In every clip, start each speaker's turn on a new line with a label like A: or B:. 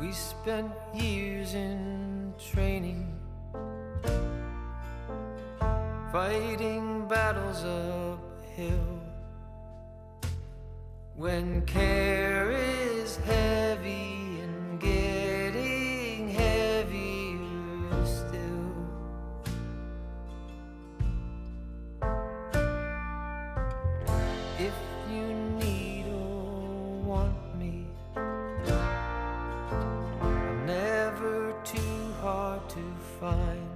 A: We spent years in training, fighting battles uphill. When care is heavy and getting heavier still. If you need or want me, I'm never too hard to find.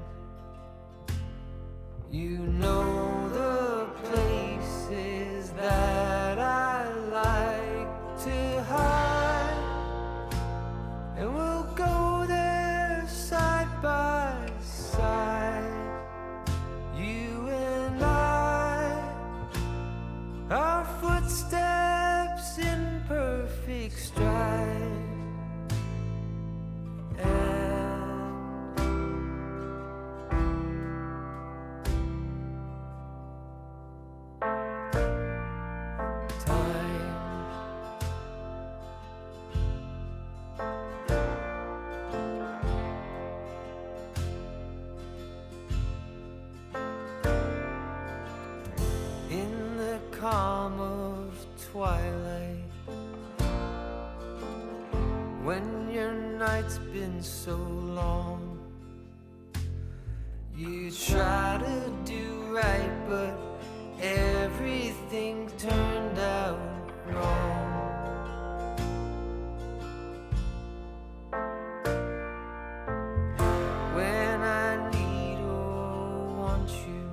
A: You know the places that I like to hide, and we'll go there side by side. You and I, our footsteps in perfect stride. Calm of twilight, when your night's been so long, you try to do right, but everything turned out wrong. When I need or want you,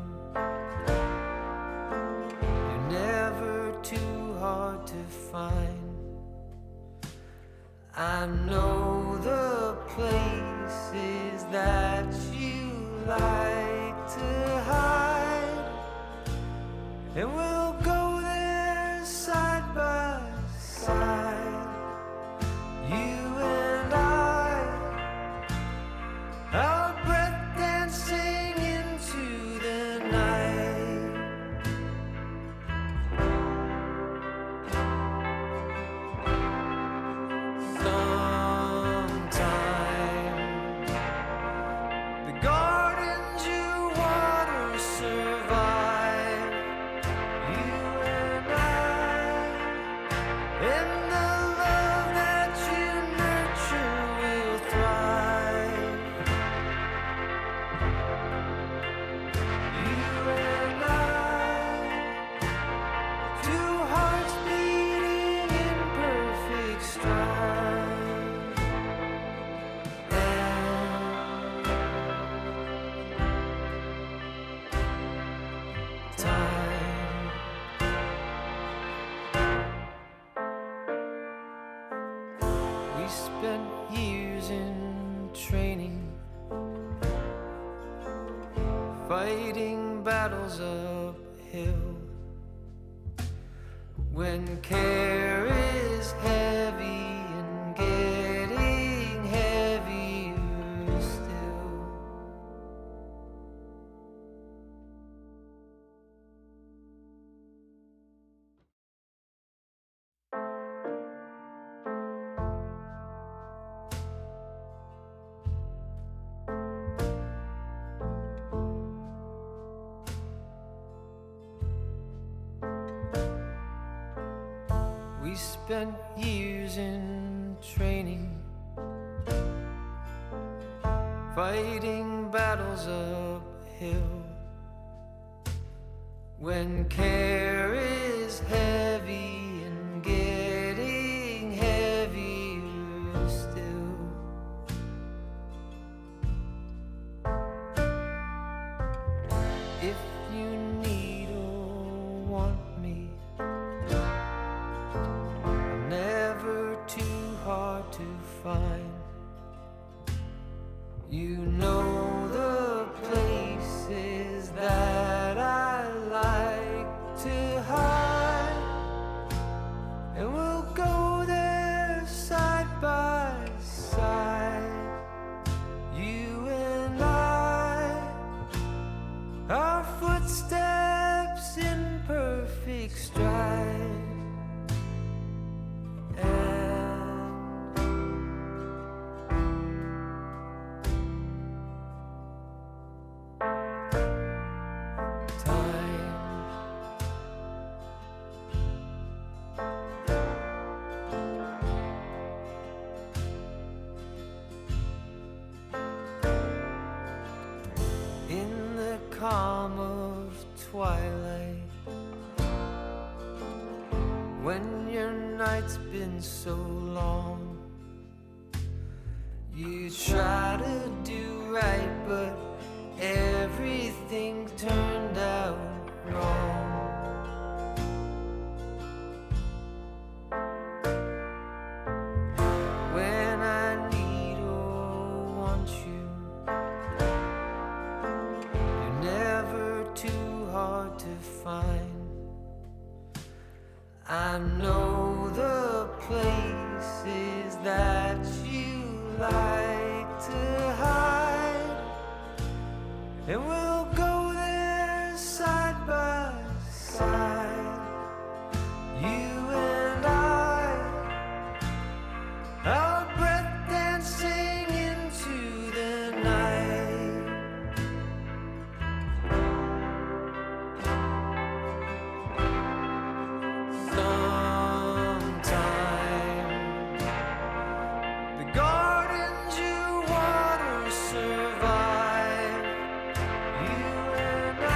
A: never too hard to find. I know the places that you like to hide, and we'll go there side by side. You and I, our breath dancing into the night. Spent years in training, fighting battles uphill. When care is heavy and getting heavier still. We spent years in training, fighting battles uphill. When care is heavy and getting heavier still. If you need or want me, never too hard to find. You know the places that I like to hide, and we'll go there side by side. You and I, our footsteps in perfect stride. calm of twilight, when your night's been so long, you try to do right, but everything turned out wrong. When I need or want you, you're never too hard to find. I know the places that you like to hide, and we'll go there side by side, you and I, our breath dancing into the night. Sometime the gardens you water survive, you and I,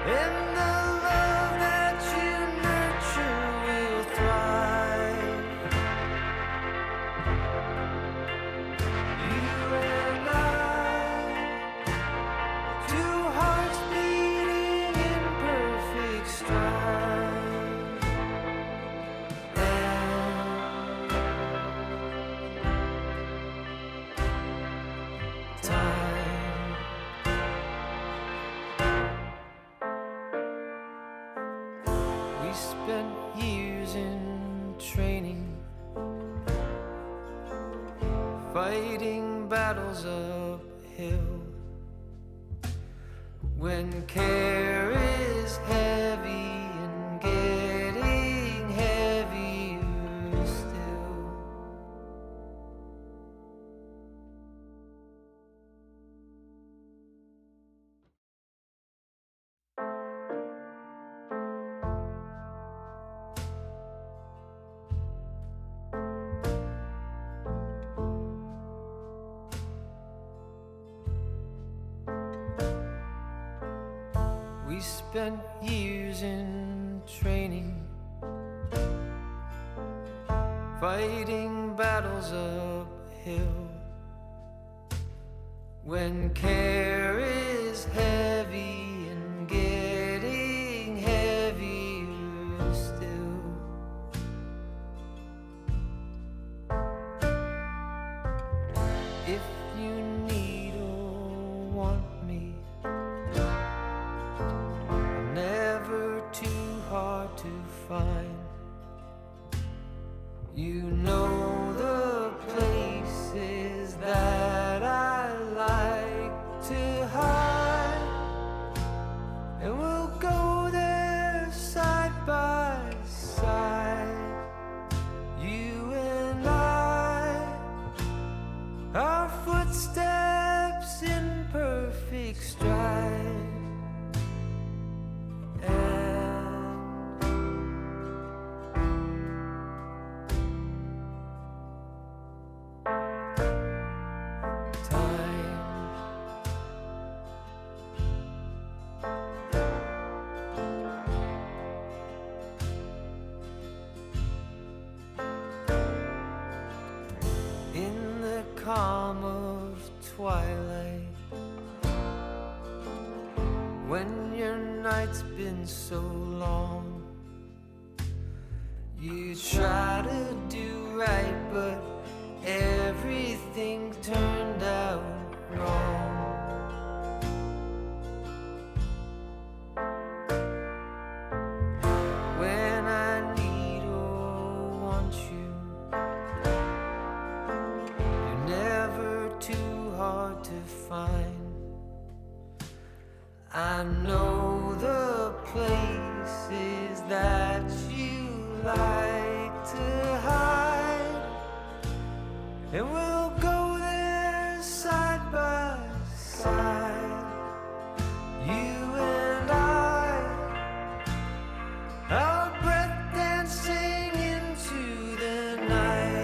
A: and the love that you nurture will thrive. You and I, two hearts beating in perfect stride. And time. We spent years in training, fighting battles uphill, when care is heavy and getting heavier still. We spent years in training, fighting battles uphill, when care is heavy and getting heavier still. If you need or want me, never too hard to find. You know the places that I like to hide, and we'll go there side by side, you and I, our footsteps in perfect stride. In the calm of twilight, when your night's been so long, you try to do right, but everything turned out wrong. When I need or want you, you're never too hard to find. I know the places that you like to hide, and we'll go there side by side, you and I, our breath dancing into the night.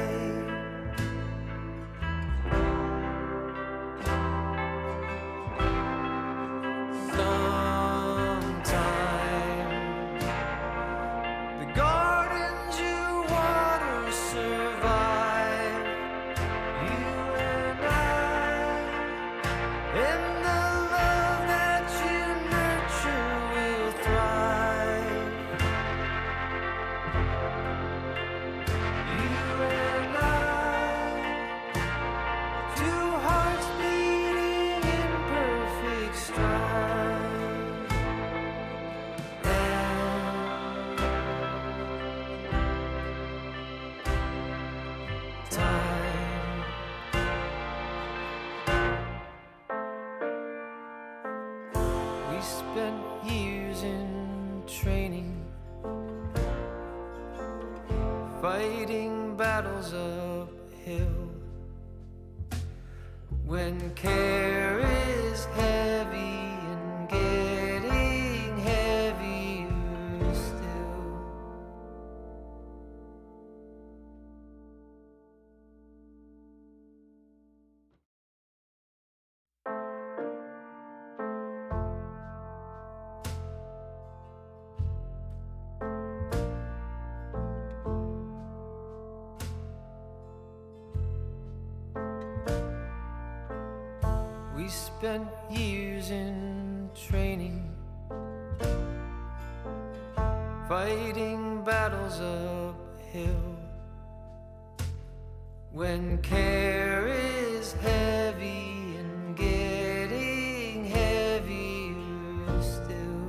A: battles uphill. When care is heavy and getting heavier still. We spent years in training, fighting battles uphill. When care is heavy and getting heavier still.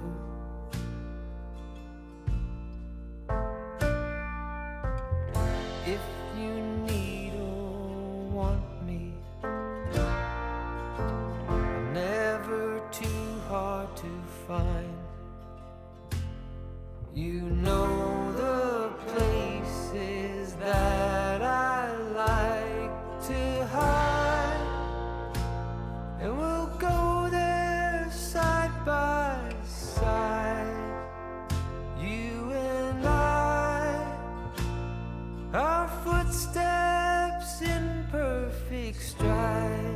A: If you need or want me, never too hard to find. You know the places that I like to hide, and we'll go there side by side. You and I, our footsteps in perfect stride.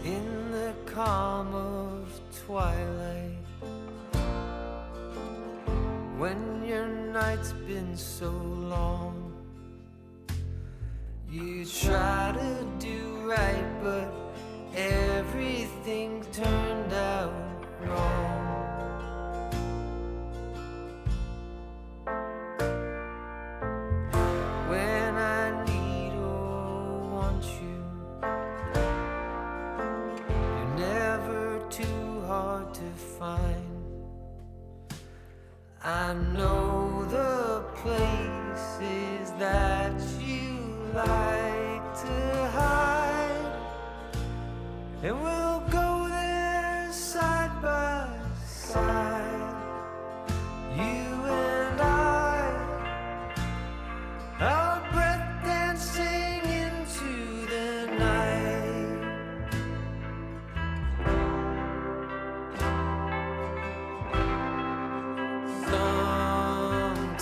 A: In the calm of twilight, when your night's been so long, you try to do right, but everything turned out wrong. When I need or want you, you're never too hard to find. I know the places that you like to hide, and we'll go there side by side. You and I, our breath dancing into the night.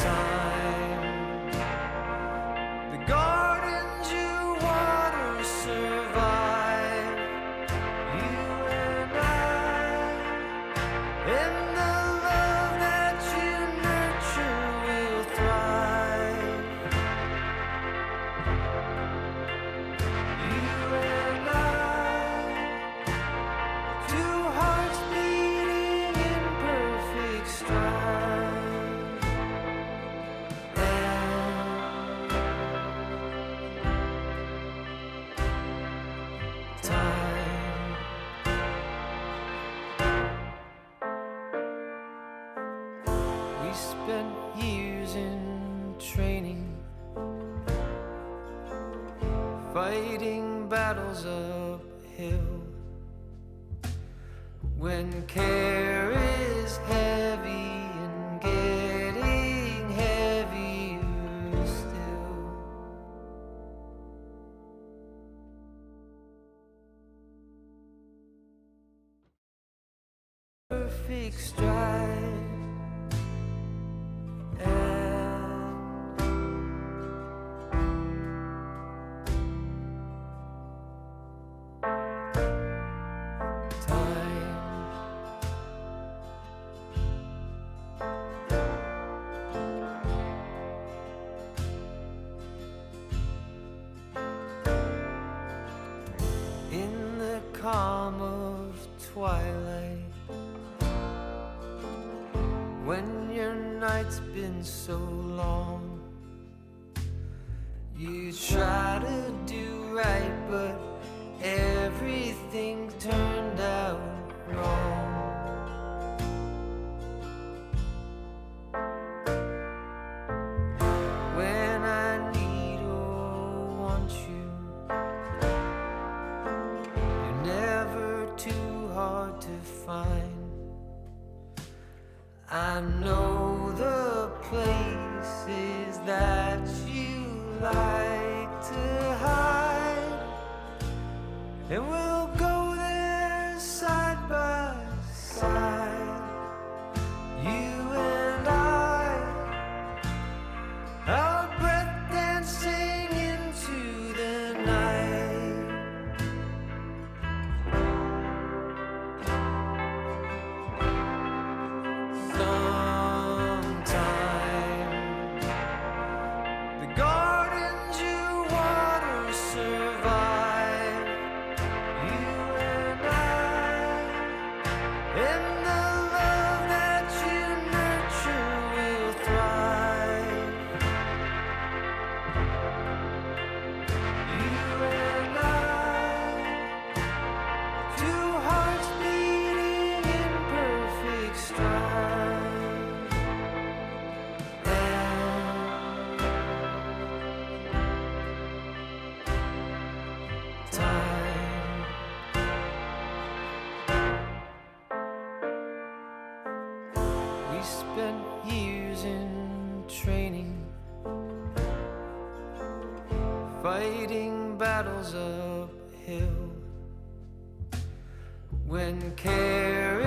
A: Sometime the gardens you water survive. You and I, and the love that you nurture will thrive. You and I, two hearts beating in perfect stride. Time. We spent years in training, fighting battles uphill. When care is heavy and getting heavier still. Perfect stride. In the calm of twilight, when your night's been so long, you try to do right, but everything turned out wrong. I know the places that you like to hide, and we'll go there side by side, you and I, our breath dancing into the night. Sometime the gardens you water survive, you and I, and the love that you nurture will thrive. You and I, two hearts beating in perfect stride. And time, we spent years in training, fighting battles uphill, when care